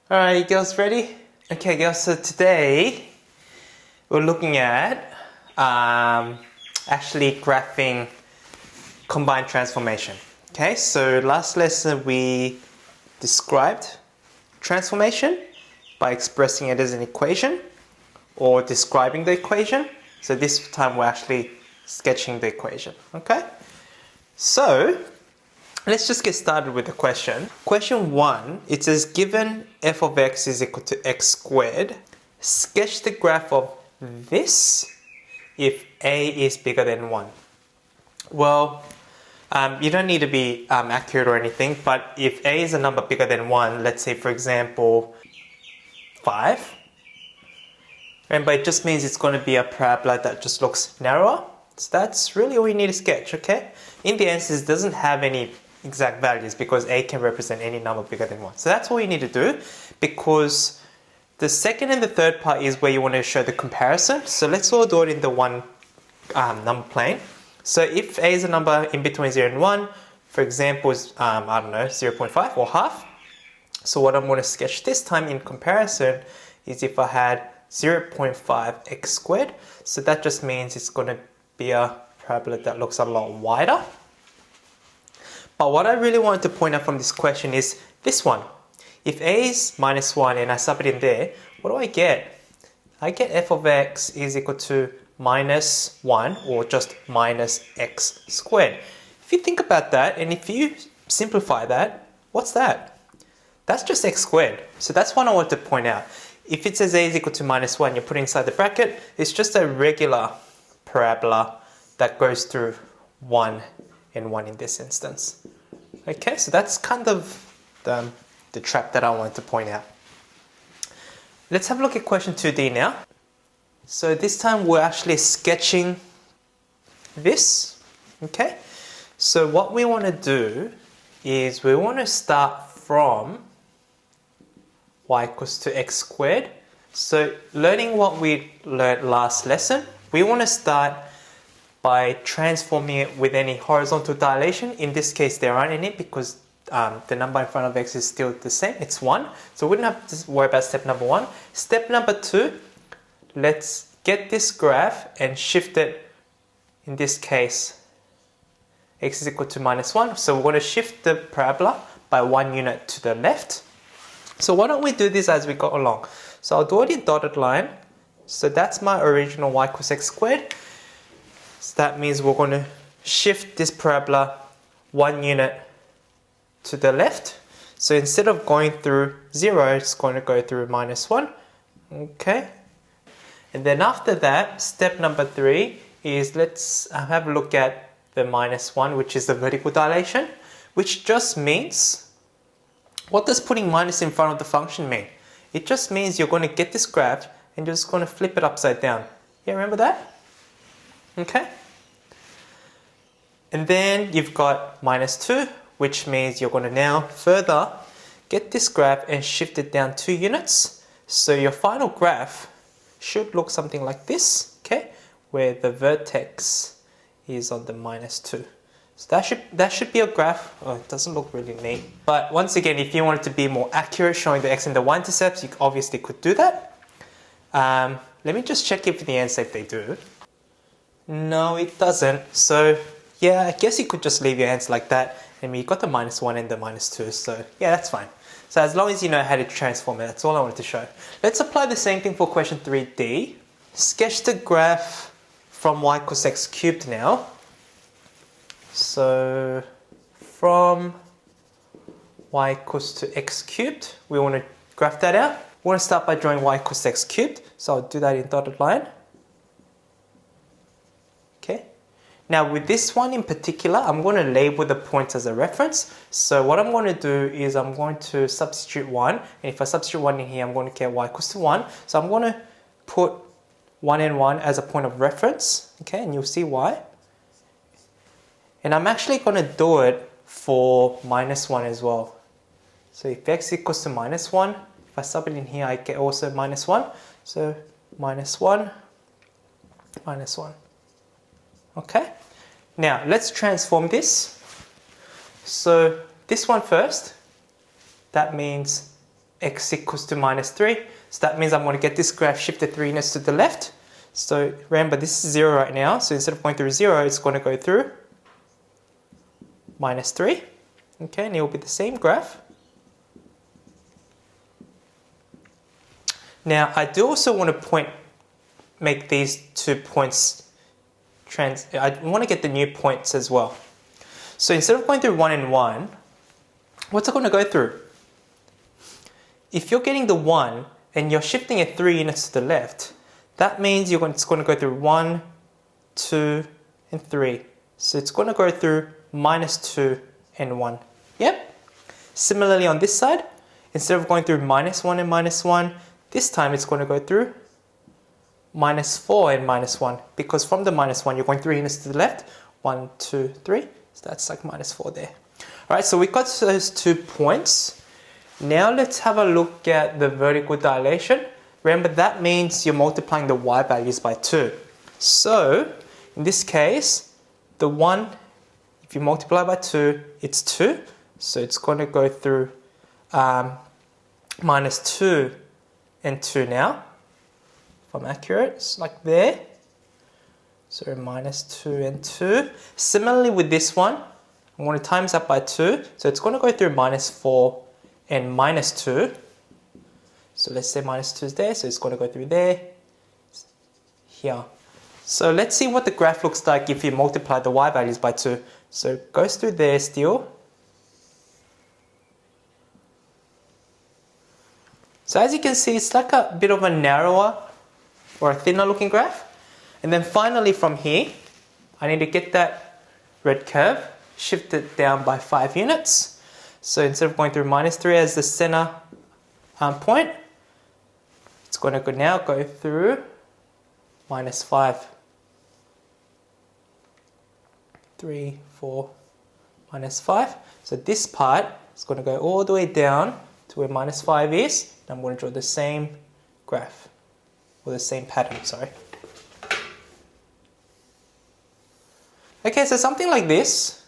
Alright, girls, ready? Okay, girls, so today we're looking at actually graphing combined transformation. Okay, so last lesson we described transformation by expressing it as an equation or describing the equation. So this time we're actually sketching the equation. Okay, so let's just get started with the question. Question 1, it says given f of x is equal to x squared, sketch the graph of this if a is bigger than 1. Well, you don't need to be accurate or anything, but if a is a number bigger than 1, let's say for example 5, remember it just means it's going to be a parabola that just looks narrower. So that's really all you need to sketch, okay? In the answers, it doesn't have any exact values because a can represent any number bigger than 1. So that's all you need to do, because the second and the third part is where you want to show the comparison. So let's all do it in the one number plane. So if a is a number in between 0 and 1, for example, is, I don't know, 0.5 or half. So what I'm going to sketch this time in comparison is if I had 0.5 x squared. So that just means it's going to be a parabola that looks a lot wider. But what I really wanted to point out from this question is this one. If a is minus 1 and I sub it in there, what do I get? I get f of x is equal to minus 1 or just minus x squared. If you think about that and if you simplify that, what's that? That's just x squared. So that's what I wanted to point out. If it says a is equal to minus 1, you put it inside the bracket, it's just a regular parabola that goes through 1 and 1 in this instance. Okay, so that's kind of the trap that I wanted to point out. Let's have a look at question 2D now. So this time we're actually sketching this. Okay, so what we want to do is we want to start from y equals to x squared. So learning what we learned last lesson, we want to start by transforming it with any horizontal dilation. In this case, there aren't any because the number in front of x is still the same, it's 1. So we wouldn't have to worry about step number 1. Step number 2, let's get this graph and shift it, in this case, x is equal to minus 1. So we're going to shift the parabola by 1 unit to the left. So why don't we do this as we go along? So I'll do it in dotted line. So that's my original y equals x squared. So that means we're going to shift this parabola 1 unit to the left. So instead of going through 0, it's going to go through minus 1. Okay. And then after that, step number 3 is let's have a look at the minus 1, which is the vertical dilation, which just means, what does putting minus in front of the function mean? It just means you're going to get this graph and you're just going to flip it upside down. Yeah, remember that? Okay. And then you've got minus 2, which means you're going to now further get this graph and shift it down 2 units. So your final graph should look something like this, okay, where the vertex is on the minus 2. So that should be a graph. Oh, it doesn't look really neat. But once again, if you wanted to be more accurate, showing the x and the y intercepts, you obviously could do that. Let me just check if the answer if they do. No, it doesn't. So yeah, I guess you could just leave your hands like that. And you got the minus 1 and the minus 2. So yeah, that's fine. So as long as you know how to transform it, that's all I wanted to show. Let's apply the same thing for question 3D. Sketch the graph from y equals x cubed now. So from y equals to x cubed, we want to graph that out. We want to start by drawing y equals x cubed. So I'll do that in dotted line. Okay. Now with this one in particular, I'm going to label the points as a reference. So what I'm going to do is I'm going to substitute 1. And if I substitute 1 in here, I'm going to get y equals to 1. So I'm going to put 1 and 1 as a point of reference. Okay, and you'll see why. And I'm actually going to do it for minus 1 as well. So if x equals to minus 1, if I sub it in here, I get also minus 1. So minus 1, minus 1. Okay, now let's transform this. So this one first, that means x equals to minus 3. So that means I'm going to get this graph shifted 3 units to the left. So remember, this is 0 right now. So instead of going through 0, it's going to go through minus 3. Okay, and it will be the same graph. Now, I do also want to make these 2 points I want to get the new points as well. So instead of going through 1 and 1, what's it going to go through? If you're getting the 1 and you're shifting it 3 units to the left, that means it's going to go through 1, 2, and 3. So it's going to go through minus 2 and 1. Yep. Similarly on this side, instead of going through minus 1 and minus 1, this time it's going to go through minus 4 and minus 1, because from the minus 1 you're going 3 units to the left. 1, 2, 3. So that's like minus 4 there. Alright, so we got those 2 points. Now let's have a look at the vertical dilation. Remember, that means you're multiplying the y values by 2. So in this case, the 1, if you multiply by 2, it's 2. So it's going to go through minus 2 and 2 now. If I'm accurate, it's like there. So minus 2 and 2. Similarly with this one, I'm going to times that by 2. So it's going to go through minus 4 and minus 2. So let's say minus 2 is there. So it's going to go through there, here. So let's see what the graph looks like if you multiply the y values by 2. So it goes through there still. So as you can see, it's like a bit of a narrower or a thinner looking graph. And then finally from here, I need to get that red curve shifted down by 5 units. So instead of going through minus 3 as the center point, it's going to now go through minus 5. 3, 4, minus 5. So this part is going to go all the way down to where minus 5 is. And I'm going to draw the same graph, or the same pattern, sorry. Okay, so something like this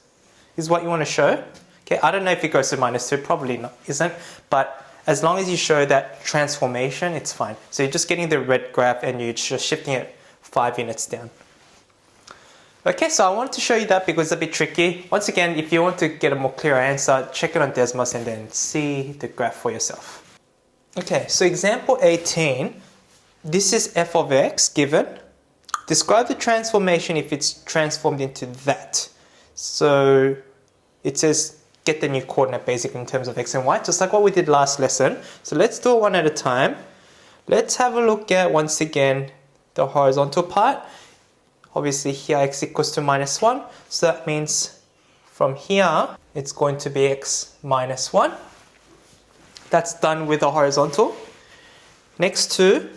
is what you want to show. Okay, I don't know if it goes to minus 2, probably not, isn't. But as long as you show that transformation, it's fine. So you're just getting the red graph and you're just shifting it 5 units down. Okay, so I wanted to show you that because it's a bit tricky. Once again, if you want to get a more clearer answer, check it on Desmos and then see the graph for yourself. Okay, so example 18, this is f of x given. Describe the transformation if it's transformed into that. So it says get the new coordinate basically in terms of x and y, just like what we did last lesson. So let's do it one at a time. Let's have a look at, once again, the horizontal part. Obviously here x equals to minus 1. So that means from here, it's going to be x minus 1. That's done with the horizontal. Next to,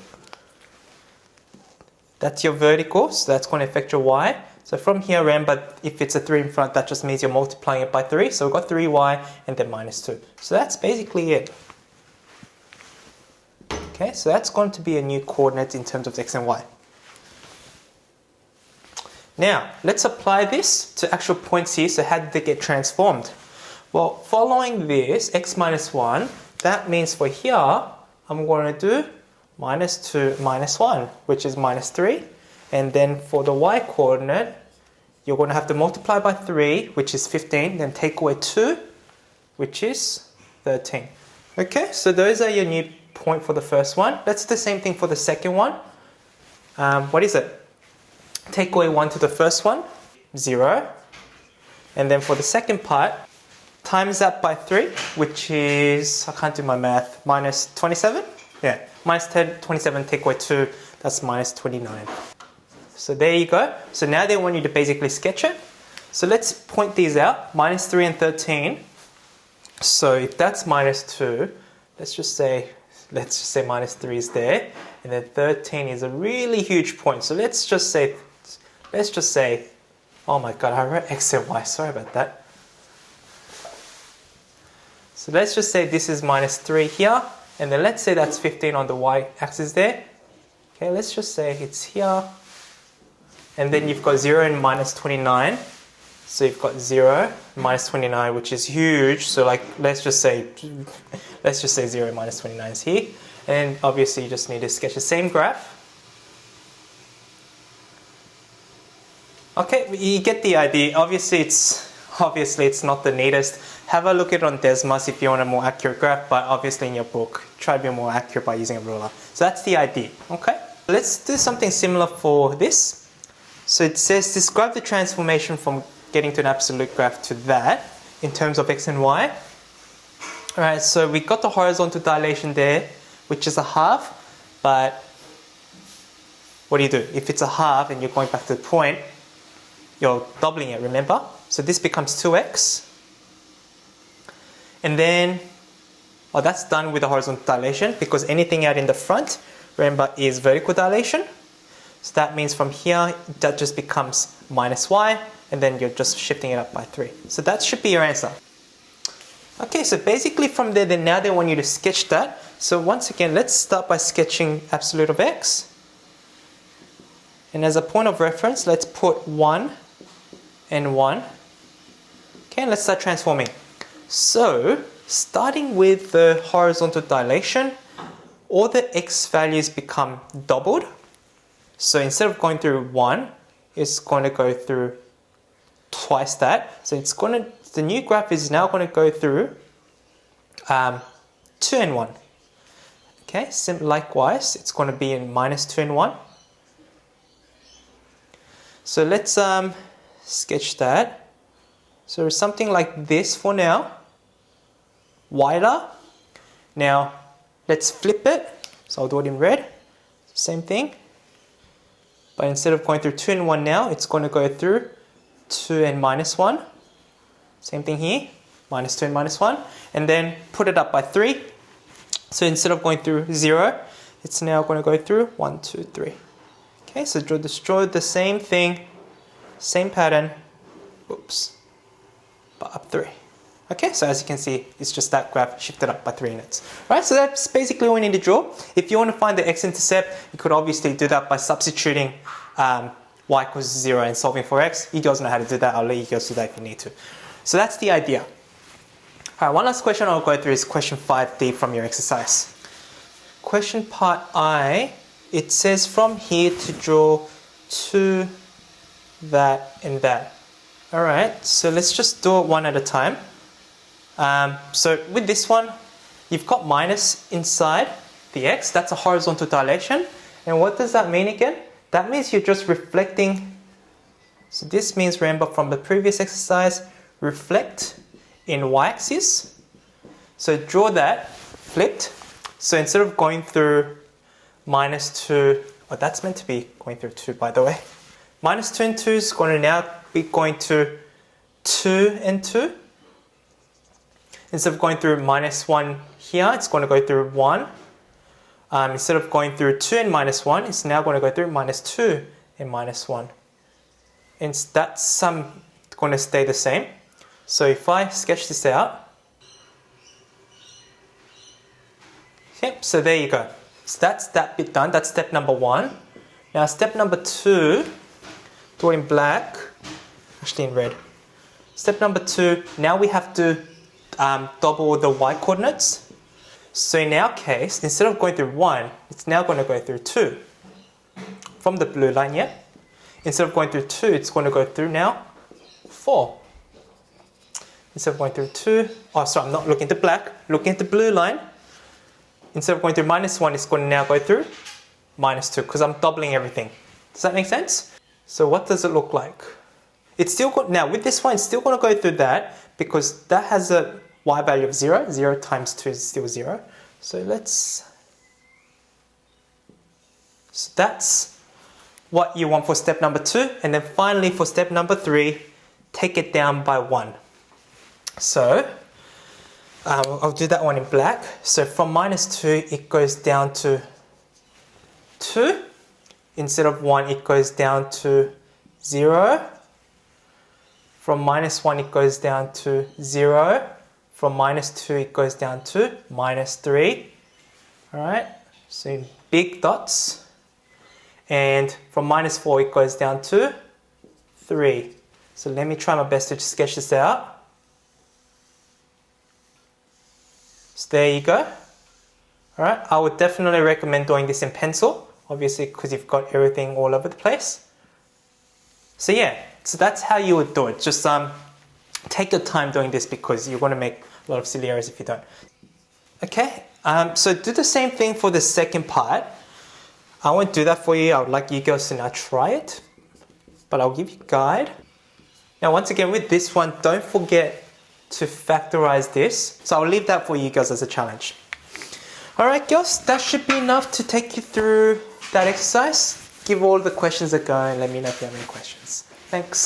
that's your vertical, so that's going to affect your y. So from here, remember, if it's a 3 in front, that just means you're multiplying it by 3. So we've got 3y and then minus 2. So that's basically it. Okay, so that's going to be a new coordinate in terms of x and y. Now, let's apply this to actual points here. So how did they get transformed? Well, following this, x minus 1, that means for here, I'm going to do minus 2 minus 1, which is minus 3. And then for the y coordinate, you're going to have to multiply by 3, which is 15, then take away 2, which is 13. Okay, so those are your new point for the first one. That's the same thing for the second one. What is it? Take away 1 to the first one, 0. And then for the second part, times that by 3, which is, I can't do my math, minus 27? Yeah, minus 27, take away 2, that's minus 29. So there you go. So now they want you to basically sketch it. So let's point these out, minus 3 and 13. So if that's minus 2, let's just say minus 3 is there. And then 13 is a really huge point. So let's just say, oh my god, I wrote x and y, sorry about that. So let's just say this is minus 3 here, and then let's say that's 15 on the y-axis there. Okay, let's just say it's here, and then you've got 0 and minus 29. So you've got 0, minus 29, which is huge. So like, let's just say let's just say 0 minus 29 is here. And obviously you just need to sketch the same graph. Okay, you get the idea. Obviously it's not the neatest. Have a look at it on Desmos if you want a more accurate graph, but obviously in your book, try to be more accurate by using a ruler. So that's the idea, okay? Let's do something similar for this. So it says describe the transformation from getting to an absolute graph to that in terms of x and y. Alright, so we got the horizontal dilation there, which is a half, but what do? If it's a half and you're going back to the point, you're doubling it, remember? So this becomes 2x. And then, that's done with the horizontal dilation because anything out in the front, remember, is vertical dilation. So that means from here, that just becomes minus y, and then you're just shifting it up by 3. So that should be your answer. Okay, so basically from there, then now they want you to sketch that. So once again, let's start by sketching absolute of x. And as a point of reference, let's put 1 and 1. Okay, and let's start transforming. So, starting with the horizontal dilation, all the x values become doubled. So instead of going through 1, it's going to go through twice that. So the new graph is now going to go through 2 and 1. Okay, likewise, it's going to be in minus 2 and 1. So let's sketch that. So something like this for now. Wider. Now let's flip it. So I'll do it in red. Same thing. But instead of going through 2 and 1 now, it's going to go through 2 and minus 1. Same thing here. Minus 2 and minus 1. And then put it up by 3. So instead of going through 0, it's now going to go through 1, 2, 3. Okay, so draw the same thing, same pattern. Oops. But up 3. Okay, so as you can see, it's just that graph shifted up by 3 units. Right, so that's basically what we need to draw. If you want to find the x-intercept, you could obviously do that by substituting y equals 0 and solving for x. You guys know how to do that. I'll let you guys do that if you need to. So that's the idea. All right, one last question I'll go through is question 5D from your exercise. Question part I, it says from here to draw to that and that. All right, so let's just do it one at a time. So with this one, you've got minus inside the x. That's a horizontal dilation. And what does that mean again? That means you're just reflecting. So this means, remember from the previous exercise, reflect in y-axis. So draw that flipped. So instead of going through minus 2, that's meant to be going through 2 by the way. Minus 2 and 2 is going to now be going to 2 and 2. Instead of going through minus 1 here, it's going to go through 1. Instead of going through 2 and minus 1, it's now going to go through minus 2 and minus 1. And that's going to stay the same. So if I sketch this out, yep, so there you go. So that's that bit done. That's step number 1. Now step number 2, do it in black, actually in red. Step number 2, now we have to double the y coordinates. So in our case, instead of going through 1, it's now going to go through 2. From the blue line, yeah? Instead of going through 2, it's going to go through now 4. Instead of going through 2, I'm not looking at the black, looking at the blue line. Instead of going through minus 1, it's going to now go through minus 2 because I'm doubling everything. Does that make sense? So what does it look like? It's still now with this one, it's still going to go through that because that has a y value of 0. 0 times 2 is still 0. So that's what you want for step number 2. And then finally for step number 3, take it down by 1. So I'll do that one in black. So from minus 2, it goes down to 2. Instead of 1, it goes down to 0. From minus 1, it goes down to 0. From minus 2, it goes down to minus 3. Alright, so in big dots. And from minus 4, it goes down to 3. So let me try my best to sketch this out. So there you go. All right, I would definitely recommend doing this in pencil, obviously because you've got everything all over the place. So yeah, so that's how you would do it. Just take your time doing this because you're going to make a lot of silly errors if you don't. Okay, so do the same thing for the second part. I won't do that for you. I would like you girls to now try it, but I'll give you a guide. Now, once again, with this one, don't forget to factorize this. So I'll leave that for you guys as a challenge. All right, girls, that should be enough to take you through that exercise. Give all the questions a go and let me know if you have any questions. Thanks.